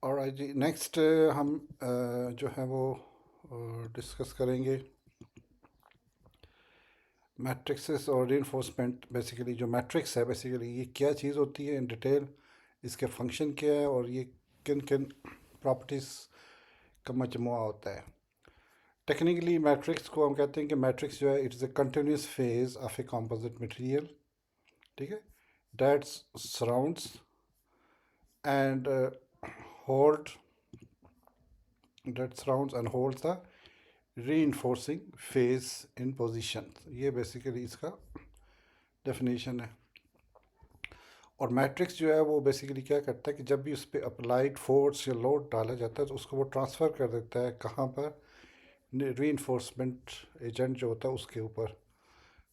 और जी नेक्स्ट हम जो है वो डिस्कस करेंगे मैट्रिक्सेस और रीइंफोर्समेंट। बेसिकली जो मैट्रिक्स है, बेसिकली ये क्या चीज़ होती है इन डिटेल, इसके फंक्शन क्या है और ये किन किन प्रॉपर्टीज़ का मजमुआ होता है। टेक्निकली मैट्रिक्स को हम कहते हैं कि मैट्रिक्स जो है it is a continuous phase of a composite material, ठीक है, that surrounds and hold that surrounds and holds the reinforcing phase in position। ये बेसिकली इसका डेफिनेशन है। और मैट्रिक्स जो है वो बेसिकली क्या करता है कि जब भी उस पर अप्लाइड फोर्स या लोड डाला जाता है तो उसको वो ट्रांसफ़र कर देता है कहाँ पर, रीइंफोर्समेंट एजेंट जो होता है उसके ऊपर,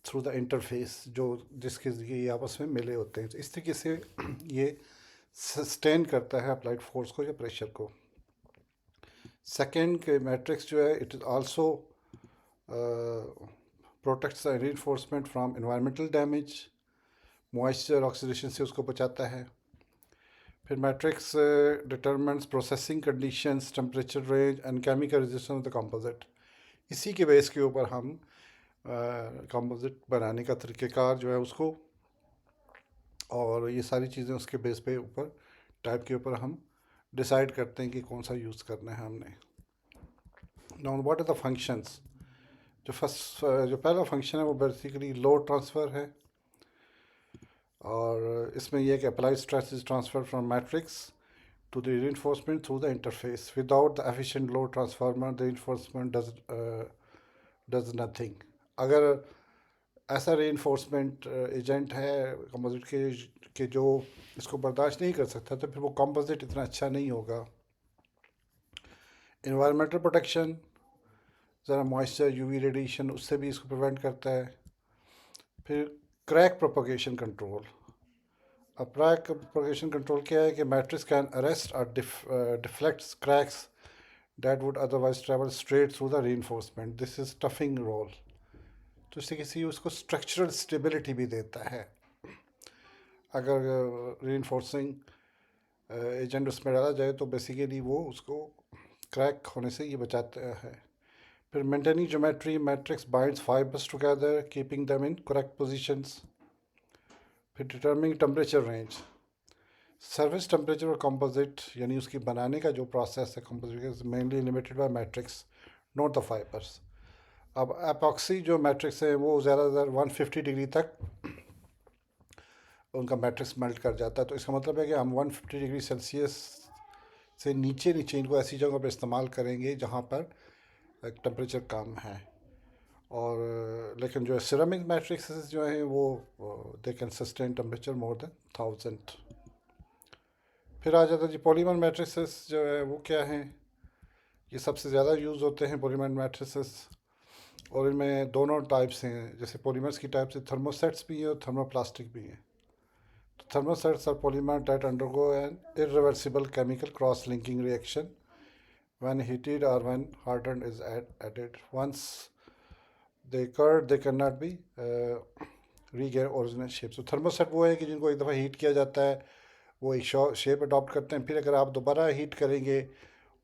थ्रू द इंटरफेस जो जिसके ये आपस में मिले होते हैं। तो इस तरीके से ये सस्टेन करता है अप्लाइड फोर्स को या प्रेशर को। सेकेंड के मैट्रिक्स जो है it is also protects the reinforcement from environmental damage, moisture oxidation से उसको बचाता है। फिर matrix determines processing conditions, temperature range and chemical resistance of the composite. इसी के बेस के ऊपर हम कंपोजिट बनाने का तरीक़ेकार जो है उसको, और ये सारी चीज़ें उसके बेस पे ऊपर टाइप के ऊपर हम डिसाइड करते हैं कि कौन सा यूज़ करना है हमने। Now what are the functions. जो पहला फंक्शन है वो बेसिकली लोड ट्रांसफ़र है, और इसमें यह कि applied stress is transfer from matrix to the reinforcement through the interface. Without the efficient load transformer the reinforcement does nothing. अगर ऐसा रीइंफोर्समेंट एजेंट है कंपोजिट के जो इसको बर्दाश्त नहीं कर सकता तो फिर वो कंपोजिट इतना अच्छा नहीं होगा। इन्वायरमेंटल प्रोटेक्शन, ज़रा मॉइस्चर, यूवी रेडिएशन, उससे भी इसको प्रिवेंट करता है। फिर क्रैक प्रोपगेशन कंट्रोल। अब क्रैक प्रोपगेशन कंट्रोल क्या है कि मैट्रिक्स कैन अरेस्ट और deflects cracks that would otherwise travel straight through the reinforcement. This is toughening role. तो इससे किसी उसको स्ट्रक्चरल स्टेबिलिटी भी देता है। अगर रीइंफोर्सिंग एजेंट उसमें डाला जाए तो बेसिकली वो उसको क्रैक होने से ये बचाता है। फिर maintaining geometry, matrix binds fibres together keeping them in correct positions. फिर determining temperature range. Service temperature और कंपोजिट यानी उसकी बनाने का जो प्रोसेस है composite mainly limited by matrix, not the fibres. अब एपॉक्सी जो मैट्रिक्स है वो ज़्यादातर 150 डिग्री तक उनका मैट्रिक्स मेल्ट कर जाता है। तो इसका मतलब है कि हम 150 डिग्री सेल्सियस से नीचे नीचे इनको ऐसी जगह पर इस्तेमाल करेंगे जहाँ पर टेम्परेचर कम है। और लेकिन जो सिरेमिक मैट्रिक्स जो हैं वो they can sustain temperature more than 1000। फिर आ जाता है जी पॉलीमर मैट्रिसेस जो है वो क्या हैं। ये सबसे ज़्यादा यूज़ होते हैं पॉलीमर मैट्रिसेस, और इनमें दोनों टाइप्स हैं। जैसे पॉलीमर्स की टाइप से थर्मोसेट्स भी हैं और थर्मोप्लास्टिक भी हैं। तो thermosets are polymer that undergo an irreversible chemical cross linking reaction when heated or when hardened is added. Once they occur they cannot be regain original shape। तो थर्मोसेट वो है कि जिनको एक दफ़ा हीट किया जाता है वो एक शेप अडॉप्ट करते हैं, फिर अगर आप दोबारा हीट करेंगे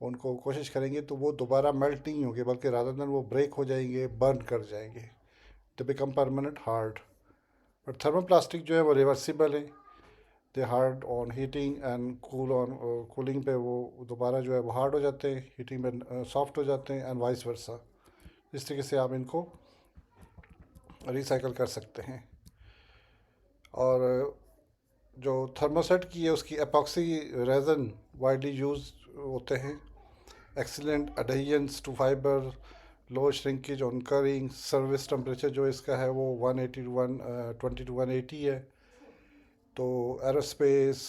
उनको कोशिश करेंगे तो वो दोबारा मेल्ट नहीं होंगे बल्कि रादर देन वो ब्रेक हो जाएंगे, बर्न कर जाएंगे, they become permanent hard. But thermoplastic जो है वो रिवर्सिबल है, they hard on heating and cooling पे वो दोबारा जो है वो हार्ड हो जाते हैं, हीटिंग में सॉफ्ट हो जाते हैं, एंड वाइस वर्सा। इस तरीके से आप इनको रिसाइकल कर सकते हैं। और जो थर्मोसेट की है उसकी एपॉक्सी रेजन वाइडली यूज होते हैं। Excellent adhesion to fibre, low shrinkage on curing. Service temperature जो इसका है वो 180 टू 120 टू 180 है। तो एरोस्पेस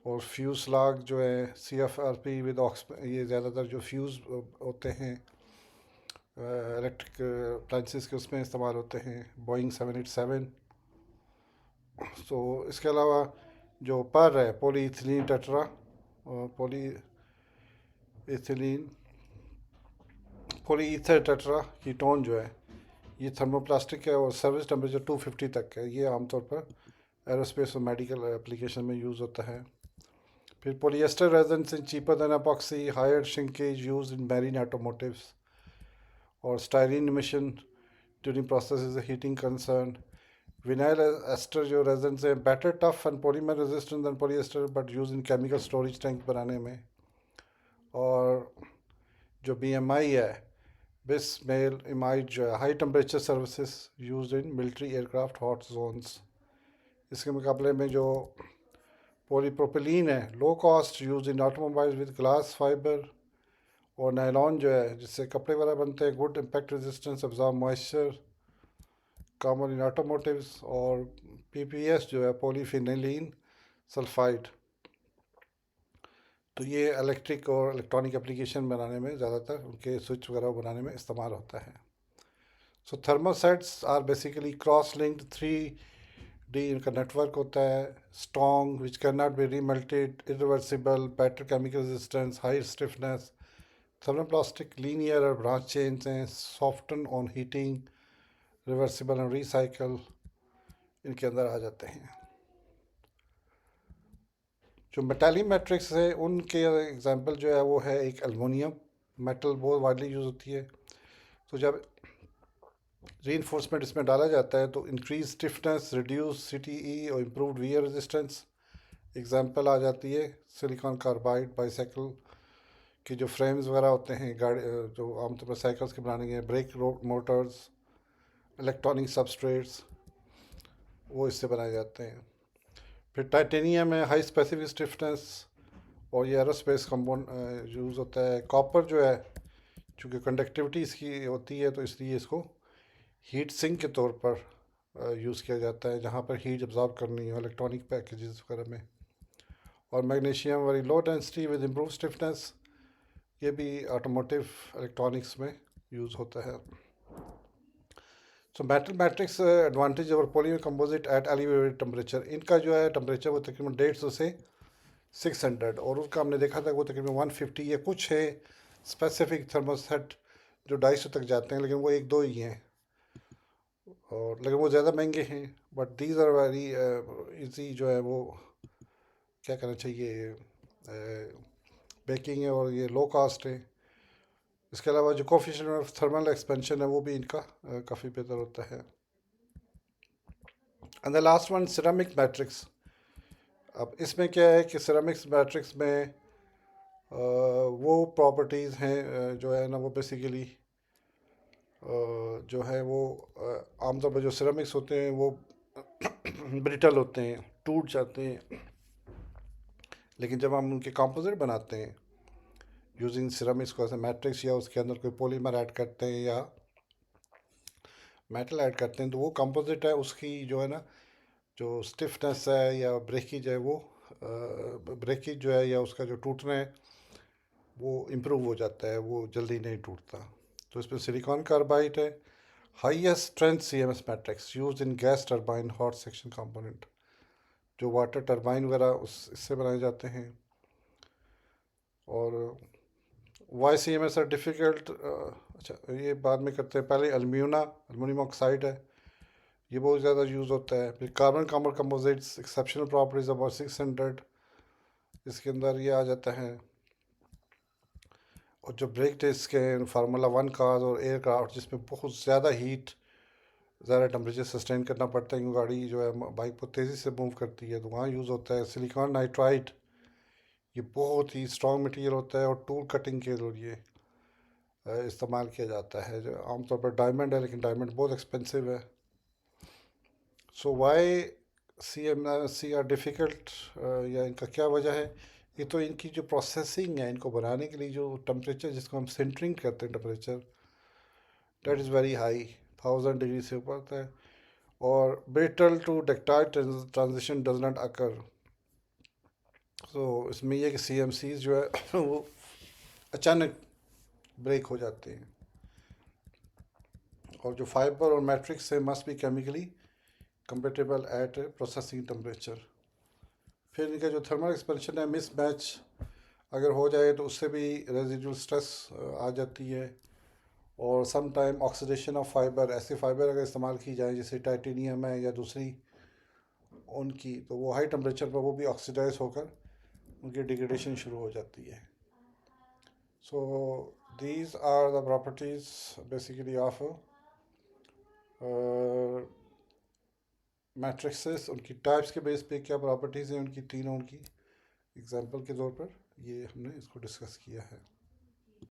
और फ्यूजलाग जो है CFRP विद ये ज़्यादातर जो फ्यूज़ होते हैं इलेक्ट्रिक अप्लाइंसेस के उसमें इस्तेमाल होते हैं, बोइंग 787। तो इसके अलावा जो पर है polyethylene tetra, poly ethylene polyether tetra ketone जो है ये थर्मोप्लास्टिक है और सर्विस टेम्परेचर 250 तक है। ये आमतौर पर एरोस्पेस और मेडिकल एप्लीकेशन में यूज़ होता है। फिर polyester resins in cheaper than epoxy, higher shrinkage used in marine automotives, और styrene emission during process is a heating concern. Vinyl ester जो resins है better tough and polymer resistant than polyester but used in chemical storage tank बनाने में. और जो BMI है Bismale imide जो है high temperature services used in military aircraft hot zones. इसके मुकाबले में जो पॉलीप्रोपिलीन है low cost use in automobile with glass fibre, और नायलॉन जो है जिससे कपड़े वगैरह बनते हैं good impact resistance absorb moisture common in automotives, और PPS जो है पॉलीफिनिलीन सल्फाइड। तो ये इलेक्ट्रिक और इलेक्ट्रॉनिक एप्लीकेशन बनाने में ज़्यादातर उनके स्विच वगैरह बनाने में इस्तेमाल होता है। So thermosets are basically cross linked 3D इनका नेटवर्क होता है, strong which can not be remelted, irreversible, better chemical resistance, high stiffness, thermoplastic linear और ब्रांच चेन्स हैं, soften on heating, reversible and recycle इनके अंदर आ जाते हैं। जो मेटालिक मैट्रिक्स है उनके एग्जांपल जो है वो है एक एल्युमिनियम मेटल बहुत वाइडली यूज़ होती है। तो जब रीइंफोर्समेंट इसमें डाला जाता है तो इंक्रीज स्टिफनेस, रिड्यूस CTE और इम्प्रूव्ड वियर रेजिस्टेंस। एग्जांपल आ जाती है सिलिकॉन कार्बाइड बाईसाइकिल के जो फ्रेम्स वगैरह होते हैं गाड़ी जो आमतौर पर साइकिल्स के बनाने के, ब्रेक मोटर्स, इलेक्ट्रॉनिक सबस्ट्रेट्स वो इससे बनाए जाते हैं। फिर टाइटेनियम में हाई स्पेसिफिक स्टिफनेस, और ये एरोस्पेस कंपाउंड यूज़ होता है। कॉपर जो है चूँकि कंडक्टिविटी इसकी होती है तो इसलिए इसको हीट सिंक के तौर पर यूज़ किया जाता है जहाँ पर हीट अब्जॉर्ब करनी हो इलेक्ट्रॉनिक पैकेजेस वगैरह में। और magnesium very low density with improve stiffness, ये भी ऑटोमोटिव इलेक्ट्रॉनिक्स में यूज़ होता है। सो मेटल मैट्रिक्स एडवांटेज और polymer composite at elevated temperature, इनका जो है टेम्परेचर वो तकरीबन 150 से 600, और उसका हमने देखा था वो तकरीबन 150। ये कुछ है स्पेसिफिक थर्मोसेट जो 250 तक जाते हैं, लेकिन वो एक दो ही हैं, और लेकिन वो ज़्यादा महंगे हैं। But these are very easy जो है वो क्या करना चाहिए, बेकिंग है और ये लो कास्ट है। इसके अलावा जो कोफिशिएंट ऑफ थर्मल एक्सपेंशन है वो भी इनका काफ़ी बेहतर होता है। And the last one ceramic matrix. अब इसमें क्या है कि सिरेमिक्स मैट्रिक्स में वो प्रॉपर्टीज़ हैं जो है ना वो बेसिकली जो है वो आमतौर पर जो सिरेमिक्स होते हैं वो ब्रिटल होते हैं, टूट जाते हैं, लेकिन जब हम उनके कंपोजिट बनाते हैं यूजिंग सिरेमिक्स को एज मैट्रिक्स या उसके अंदर कोई पॉलीमर ऐड करते हैं या मेटल ऐड करते हैं तो वो कंपोजिट है उसकी जो है ना जो स्टिफनेस है या ब्रेकेज है वो ब्रेकेज जो है या उसका जो टूटना है वो इम्प्रूव हो जाता है, वो जल्दी नहीं टूटता। तो इसमें सिलिकॉन कार्बाइड है, highest strength CMS matrix use in gas turbine hot section component, जो वाटर टरबाइन वगैरह उस इससे बनाए जाते हैं। और वाई CMS आर डिफ़िकल्ट, अच्छा ये बाद में करते हैं, पहले एल्यूमिनियम ऑक्साइड है, ये बहुत ज़्यादा यूज़ होता है। फिर carbon copper composites exceptional properties about 600, इसके अंदर ये आ जाता है। और जो ब्रेक टेस्ट के फार्मूला 1 कार्स और एयरक्राफ्ट जिसमें बहुत ज़्यादा हीट ज़्यादा टेम्परेचर सस्टेन करना पड़ता है क्योंकि गाड़ी जो है बाइक बहुत तेज़ी से मूव करती है, तो वहाँ यूज़ होता है सिलिकॉन नाइट्राइड। ये बहुत ही स्ट्रॉन्ग मटेरियल होता है और टूल कटिंग के लिए इस्तेमाल किया जाता है। जो आमतौर पर डायमंड है, लेकिन डायमंड बहुत एक्सपेंसिव है। सो वाई CMC आर डिफ़िकल्ट, या इनका क्या वजह है? ये तो इनकी जो प्रोसेसिंग है, इनको बनाने के लिए जो टेम्परेचर जिसको हम सिंटरिंग कहते हैं temperature, that is very high, 1000 degree से ऊपर होता है। और brittle to ductile transition does not occur. तो इसमें यह कि CMCs जो है वो अचानक ब्रेक हो जाते हैं। और जो फाइबर और मैट्रिक्स है must be chemically compatible at processing temperature. फिर इनका जो थर्मल एक्सपेंशन है मिसमैच अगर हो जाए तो उससे भी रेजिडुअल स्ट्रेस आ जाती है। और some time oxidation of fibre, ऐसे फाइबर अगर इस्तेमाल की जाए जैसे टाइटेनियम है या दूसरी उनकी, तो वो हाई टेम्परेचर पर वो भी ऑक्सीडाइज होकर उनकी डिग्रेडेशन शुरू हो जाती है. So these are the properties basically of matrices. उनकी टाइप्स के बेस पे क्या प्रॉपर्टीज़ हैं उनकी, तीनों उनकी एग्जांपल के तौर पर ये हमने इसको डिस्कस किया है.